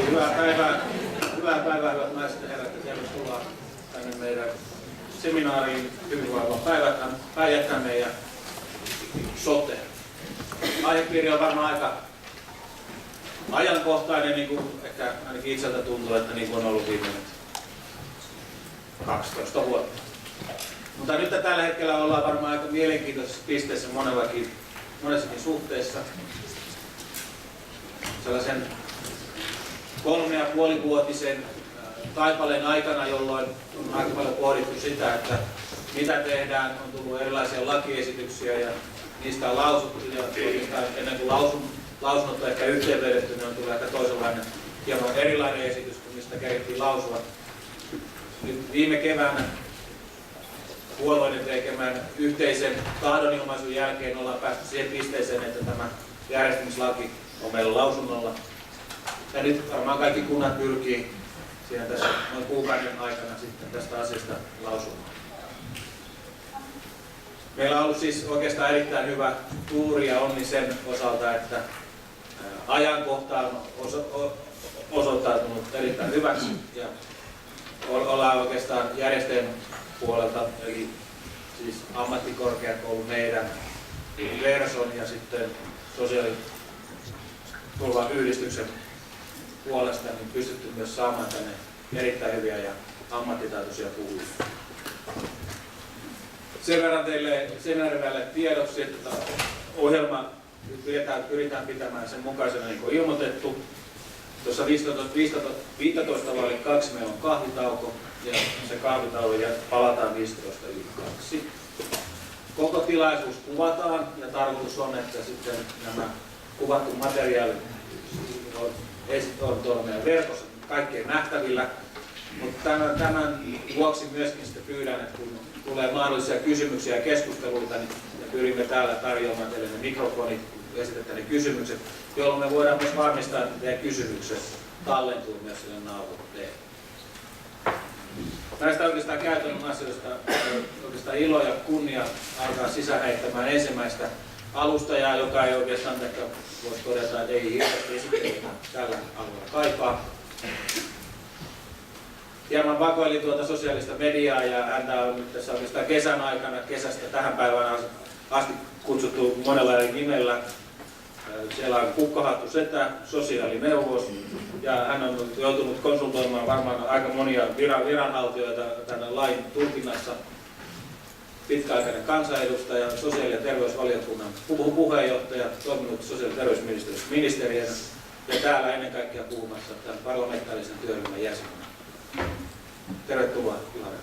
Niin, hyvää päivää, hyvät naiset ja herrat, ja tervetuloa tänne meidän seminaariin Hyvinvoiva Päijät-Häme ja sote. Aihepiiri on varmaan aika ajankohtainen, niin kuin ehkä ainakin itseltä tuntuu, että niin kuin on ollut viimeiset 12 vuotta. Mutta nyt tällä hetkellä ollaan varmaan aika mielenkiintoisessa pisteessä monessakin suhteessa. Sellaisen 3,5-vuotisen taipaleen aikana, jolloin on aika paljon pohdittu sitä, että mitä tehdään, on tullut erilaisia lakiesityksiä ja niistä on lausuttu ja ennen kuin lausunnot on ehkä yhteenvedetty, niin on tullut ehkä toisenlainen, hieman erilainen esitys kuin mistä kerittiin lausua. Nyt viime keväänä puolueiden tekemään yhteisen tahdonilmaisun jälkeen ollaan päästy siihen pisteeseen, että tämä järjestämislaki on meillä lausunnolla. Ja nyt varmaan kaikki kunnat pyrkii siinä tässä noin kuukauden aikana sitten tästä asiasta lausumaan. Meillä on ollut siis oikeastaan erittäin hyvä tuuri ja onni sen osalta, että ajankohta on osoittautunut erittäin hyväksi ja ollaan oikeastaan järjestöjen puolelta, eli siis ammattikorkeakoulu meidän, Verson ja sitten sosiaaliturvan yhdistyksen puolesta niin pystytty myös saamaan tänne erittäin hyviä ja ammattitaitoisia puhujia. Sen verran teille seminaariväelle tiedoksi, että ohjelma pyritään pitämään sen mukaisena niin kuin ilmoitettu. Tuossa 15.2 meillä on kahvitauko ja se kahvitauko ja palataan 15.2. Koko tilaisuus kuvataan ja tarkoitus on, että sitten nämä kuvattu materiaalit on tuolla meidän verkossa kaikkien nähtävillä. Mutta tämän vuoksi myöskin sitten pyydän, että kun tulee mahdollisia kysymyksiä ja keskusteluita, niin me pyrimme täällä tarjoamaan teille ne mikrofonit, kun esitetään ne kysymykset, jolloin me voidaan myös varmistaa, että teidän kysymykset tallentuu myös sille nauhoitteelle. Näistä oikeastaan käytännön asioista oikeastaan ilo ja kunnia alkaa sisäänheittämään ensimmäistä alustajaa, joka ei oikeastaan ehkä voisi todeta, että ei hirveästi esittelyä tällä alueella kaipaa. Hieman vakoili tuota sosiaalista mediaa ja häntä on nyt tässä oikeastaan kesän aikana, kesästä tähän päivään asti kutsuttu monella eri nimellä. Siellä on Kukkahattu Setä, sosiaalineuvos, ja hän on joutunut konsultoimaan varmaan aika monia viranhaltijoita tänne lain tulkinnassa. Pitkäaikainen kansanedustaja, sosiaali- ja terveysvaliokunnan puheenjohtaja, toiminut sosiaali- ja terveysministeriössä ministeriönä ja täällä ennen kaikkea puhumassa tämän parlamentaarisen työryhmän jäsenenä. Tervetuloa, Ilari.